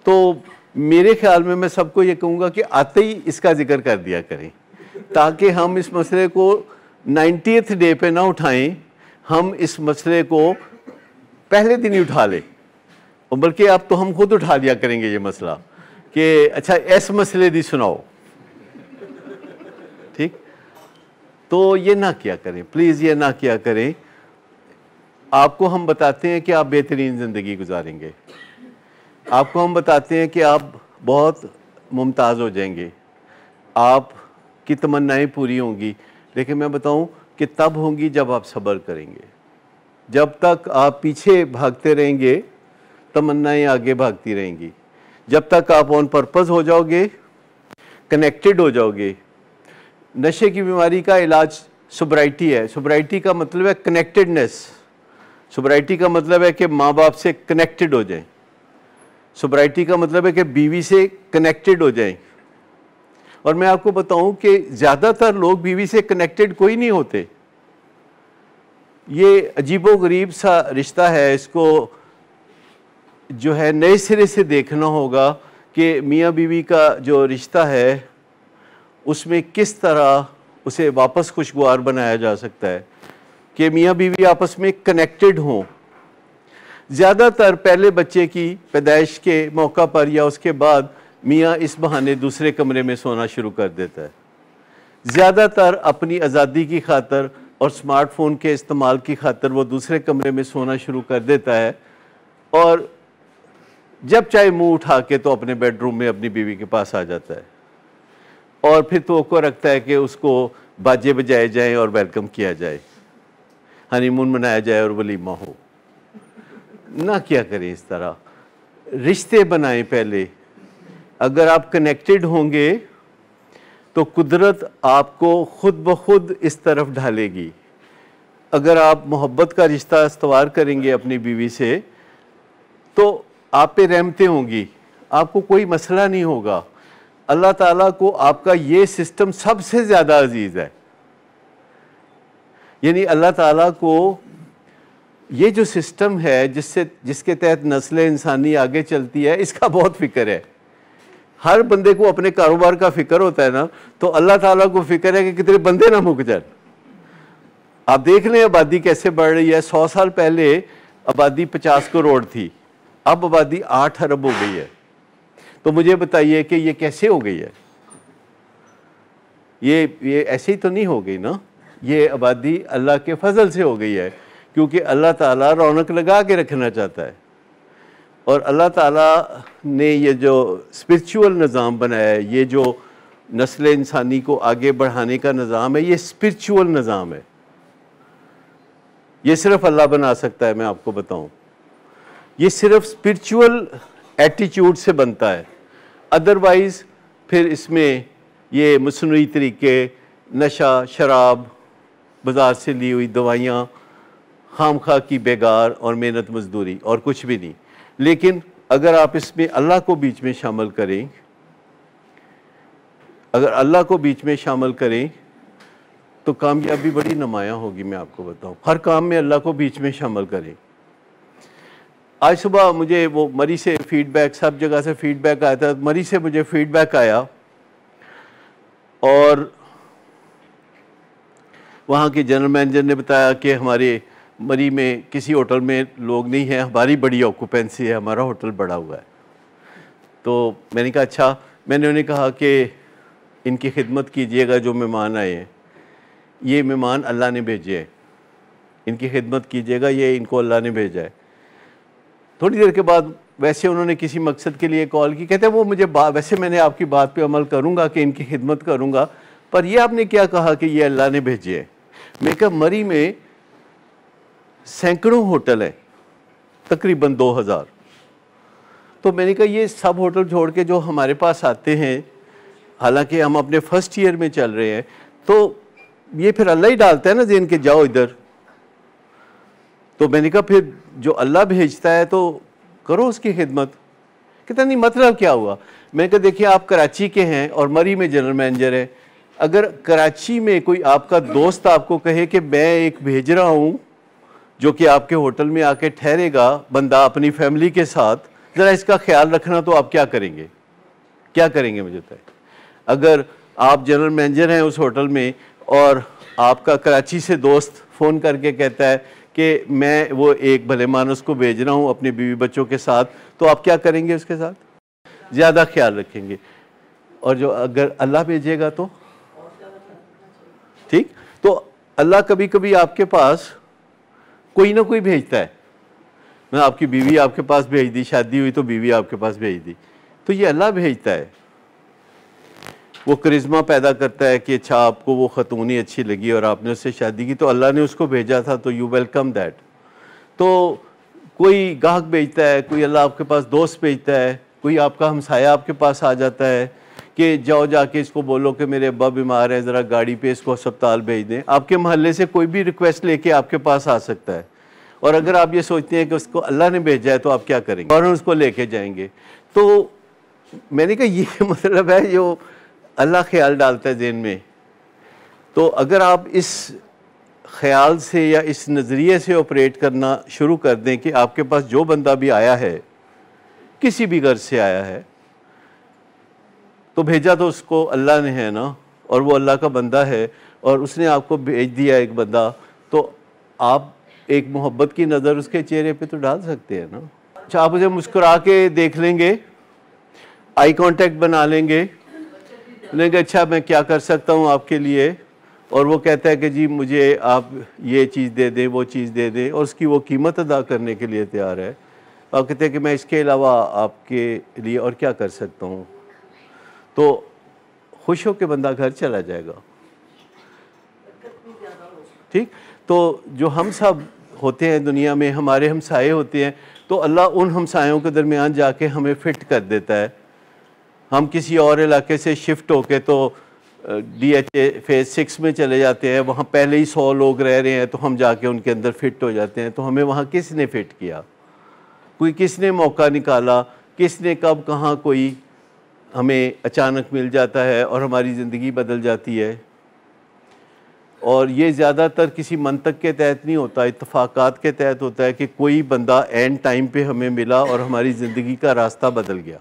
تو میرے خیال میں سب کو یہ کہوں گا کہ آتے ہی اس کا ذکر کر دیا کریں تاکہ ہم اس مسئلے کو 90th ڈے پہ نہ اٹھائیں، ہم اس مسئلے کو پہلے دن ہی اٹھا لیں، اور بلکہ اب تو ہم خود اٹھا لیا کریں گے یہ مسئلہ کہ اچھا اس مسئلے دی سناؤ، ٹھیک؟ تو یہ نہ کیا کریں، پلیز یہ نہ کیا کریں۔ آپ کو ہم بتاتے ہیں کہ آپ بہترین زندگی گزاریں گے، آپ کو ہم بتاتے ہیں کہ آپ بہت ممتاز ہو جائیں گے، آپ کی تمنائیں پوری ہوں گی، لیکن میں بتاؤں کہ تب ہوں گی جب آپ صبر کریں گے۔ جب تک آپ پیچھے بھاگتے رہیں گے تمنائیں آگے بھاگتی رہیں گی۔ جب تک آپ آن پرپز ہو جاؤ گے، کنیکٹڈ ہو جاؤ گے۔ نشے کی بیماری کا علاج سوبرائٹی ہے۔ سوبرائٹی کا مطلب ہے کنیکٹڈنس، سوبرائٹی کا مطلب ہے کہ ماں باپ سے کنیکٹڈ ہو جائیں، سوبرائٹی کا مطلب ہے کہ بیوی سے کنیکٹڈ ہو جائیں۔ اور میں آپ کو بتاؤں کہ زیادہ تر لوگ بیوی سے کنیکٹڈ کوئی نہیں ہوتے۔ یہ عجیب و غریب سا رشتہ ہے، اس کو جو ہے نئے سرے سے دیکھنا ہوگا کہ میاں بیوی کا جو رشتہ ہے اس میں کس طرح اسے واپس خوشگوار بنایا جا سکتا ہے کہ میاں بیوی آپس میں کنیکٹڈ ہوں۔ زیادہ تر پہلے بچے کی پیدائش کے موقع پر یا اس کے بعد میاں اس بہانے دوسرے کمرے میں سونا شروع کر دیتا ہے۔ زیادہ تر اپنی آزادی کی خاطر اور سمارٹ فون کے استعمال کی خاطر وہ دوسرے کمرے میں سونا شروع کر دیتا ہے، اور جب چاہے منہ اٹھا کے تو اپنے بیڈ روم میں اپنی بیوی کے پاس آ جاتا ہے، اور پھر توقع رکھتا ہے کہ اس کو باجے بجائے جائیں اور ویلکم کیا جائے، ہنی مون منایا جائے اور ولیمہ ہو۔ نہ کیا کریں اس طرح، رشتے بنائیں پہلے۔ اگر آپ کنیکٹڈ ہوں گے تو قدرت آپ کو خود بخود اس طرف ڈھالے گی۔ اگر آپ محبت کا رشتہ استوار کریں گے اپنی بیوی سے تو آپ پہ رحمتیں ہوں گی، آپ کو کوئی مسئلہ نہیں ہوگا۔ اللہ تعالیٰ کو آپ کا یہ سسٹم سب سے زیادہ عزیز ہے، یعنی اللہ تعالیٰ کو یہ جو سسٹم ہے جس کے تحت نسل انسانی آگے چلتی ہے، اس کا بہت فکر ہے۔ ہر بندے کو اپنے کاروبار کا فکر ہوتا ہے نا، تو اللہ تعالیٰ کو فکر ہے کہ کتنے بندے نہ مک جائیں۔ آپ دیکھ لیں آبادی کیسے بڑھ رہی ہے۔ 100 سال پہلے آبادی 50 کروڑ تھی، اب آبادی 8 ارب ہو گئی ہے۔ تو مجھے بتائیے کہ یہ کیسے ہو گئی ہے؟ یہ ایسے ہی تو نہیں ہو گئی نا، یہ آبادی اللہ کے فضل سے ہو گئی ہے، کیونکہ اللہ تعالیٰ رونق لگا کے رکھنا چاہتا ہے۔ اور اللہ تعالیٰ نے یہ جو اسپرچول نظام بنایا ہے، یہ جو نسل انسانی کو آگے بڑھانے کا نظام ہے، یہ اسپرچول نظام ہے۔ یہ صرف اللہ بنا سکتا ہے، میں آپ کو بتاؤں۔ یہ صرف اسپرچول ایٹیچیوڈ سے بنتا ہے، ادروائز پھر اس میں یہ مصنوعی طریقے، نشہ، شراب، بازار سے لی ہوئی دوائیاں، خام خواہ کی بیگار اور محنت مزدوری، اور کچھ بھی نہیں۔ لیکن اگر آپ اس میں اللہ کو بیچ میں شامل کریں، اگر اللہ کو بیچ میں شامل کریں تو کامیابی بڑی نمایاں ہوگی۔ میں آپ کو بتاؤں، ہر کام میں اللہ کو بیچ میں شامل کریں۔ آج صبح مجھے وہ مری سے فیڈ بیک، سب جگہ سے فیڈ بیک آیا تھا، مری سے مجھے فیڈ بیک آیا، اور وہاں کے جنرل مینیجر نے بتایا کہ ہمارے مری میں کسی ہوٹل میں لوگ نہیں ہیں، ہماری بڑی آکوپینسی ہے، ہمارا ہوٹل بڑا ہوا ہے۔ تو میں نے کہا اچھا، میں نے انہیں کہا کہ ان کی خدمت کیجئے گا، جو مہمان آئے ہیں یہ مہمان اللہ نے بھیجے ہیں، ان کی خدمت کیجئے گا، یہ ان کو اللہ نے بھیجا ہے۔ تھوڑی دیر کے بعد ویسے انہوں نے کسی مقصد کے لیے کال کی، کہتے ہیں وہ مجھے ویسے میں نے آپ کی بات پہ عمل کروں گا کہ ان کی خدمت کروں گا، پر یہ آپ نے کیا کہا کہ یہ اللہ نے بھیجے ہیں؟ میں کہا مری میں سینکڑوں ہوٹل ہیں، تقریباً 2000۔ تو میں نے کہا یہ سب ہوٹل چھوڑ کے جو ہمارے پاس آتے ہیں، حالانکہ ہم اپنے فرسٹ ایئر میں چل رہے ہیں، تو یہ پھر اللہ ہی ڈالتا ہے نا ذہن کے جاؤ ادھر۔ تو میں نے کہا پھر جو اللہ بھیجتا ہے تو کرو اس کی خدمت۔ کہتا نہیں مطلب کیا ہوا؟ میں نے کہا دیکھیں آپ کراچی کے ہیں اور مری میں جنرل مینیجر ہے، اگر کراچی میں کوئی آپ کا دوست آپ کو کہے کہ میں ایک بھیج رہا ہوں جو کہ آپ کے ہوٹل میں آ کے ٹھہرے گا، بندہ اپنی فیملی کے ساتھ ذرا اس کا خیال رکھنا، تو آپ کیا کریں گے؟ کیا کریں گے مجھے بتائیں؟ اگر آپ جنرل مینیجر ہیں اس ہوٹل میں اور آپ کا کراچی سے دوست فون کر کے کہتا ہے کہ میں وہ ایک بھلے مانس کو بھیج رہا ہوں اپنے بیوی بچوں کے ساتھ، تو آپ کیا کریں گے اس کے ساتھ؟ زیادہ خیال رکھیں گے. اور جو اگر اللہ بھیجے گا تو ٹھیک. تو اللہ کبھی کبھی آپ کے پاس کوئی نہ کوئی بھیجتا ہے. میں آپ کی بیوی آپ کے پاس بھیج دی، شادی ہوئی تو بیوی آپ کے پاس بھیج دی، تو یہ اللہ بھیجتا ہے. وہ کرزما پیدا کرتا ہے کہ اچھا آپ کو وہ خاتون ہی اچھی لگی اور آپ نے اس سے شادی کی، تو اللہ نے اس کو بھیجا تھا، تو یو ویلکم دیٹ. تو کوئی گاہک بھیجتا ہے، کوئی اللہ آپ کے پاس دوست بھیجتا ہے، کوئی آپ کا ہمسایہ آپ کے پاس آ جاتا ہے کہ جاؤ جا کے اس کو بولو کہ میرے ابا بیمار ہیں، ذرا گاڑی پہ اس کو ہسپتال بھیج دیں. آپ کے محلے سے کوئی بھی ریکویسٹ لے کے آپ کے پاس آ سکتا ہے. اور اگر آپ یہ سوچتے ہیں کہ اس کو اللہ نے بھیجا ہے تو آپ کیا کریں گے؟ اور اس کو لے کے جائیں گے. تو میں نے کہا یہ مطلب ہے جو اللہ خیال ڈالتا ہے ذہن میں. تو اگر آپ اس خیال سے یا اس نظریے سے آپریٹ کرنا شروع کر دیں کہ آپ کے پاس جو بندہ بھی آیا ہے، کسی بھی غرض سے آیا ہے، تو بھیجا تو اس کو اللہ نے ہے نا، اور وہ اللہ کا بندہ ہے اور اس نے آپ کو بھیج دیا ایک بندہ، تو آپ ایک محبت کی نظر اس کے چہرے پہ تو ڈال سکتے ہیں نا. اچھا، آپ اسے مسکرا کے دیکھ لیں گے، آئی کانٹیکٹ بنا لیں گے، لیں گے اچھا میں کیا کر سکتا ہوں آپ کے لیے، اور وہ کہتا ہے کہ جی مجھے آپ یہ چیز دے دیں، وہ چیز دے دیں، اور اس کی وہ قیمت ادا کرنے کے لیے تیار ہے. آپ کہتے ہیں کہ میں اس کے علاوہ آپ کے لیے اور کیا کر سکتا ہوں، تو خوش ہو کے بندہ گھر چلا جائے گا. ٹھیک. تو جو ہم سب ہوتے ہیں دنیا میں، ہمارے ہمسائے ہوتے ہیں، تو اللہ ان ہمسایوں کے درمیان جا کے ہمیں فٹ کر دیتا ہے. ہم کسی اور علاقے سے شفٹ ہو کے تو ڈی ایچ اے فیز 6 میں چلے جاتے ہیں، وہاں پہلے ہی 100 لوگ رہ رہے ہیں، تو ہم جا کے ان کے اندر فٹ ہو جاتے ہیں. تو ہمیں وہاں کس نے فٹ کیا؟ کوئی کس نے موقع نکالا، کس نے کب کہاں کوئی ہمیں اچانک مل جاتا ہے اور ہماری زندگی بدل جاتی ہے. اور یہ زیادہ تر کسی منطق کے تحت نہیں ہوتا، اتفاقات کے تحت ہوتا ہے کہ کوئی بندہ اینڈ ٹائم پہ ہمیں ملا اور ہماری زندگی کا راستہ بدل گیا.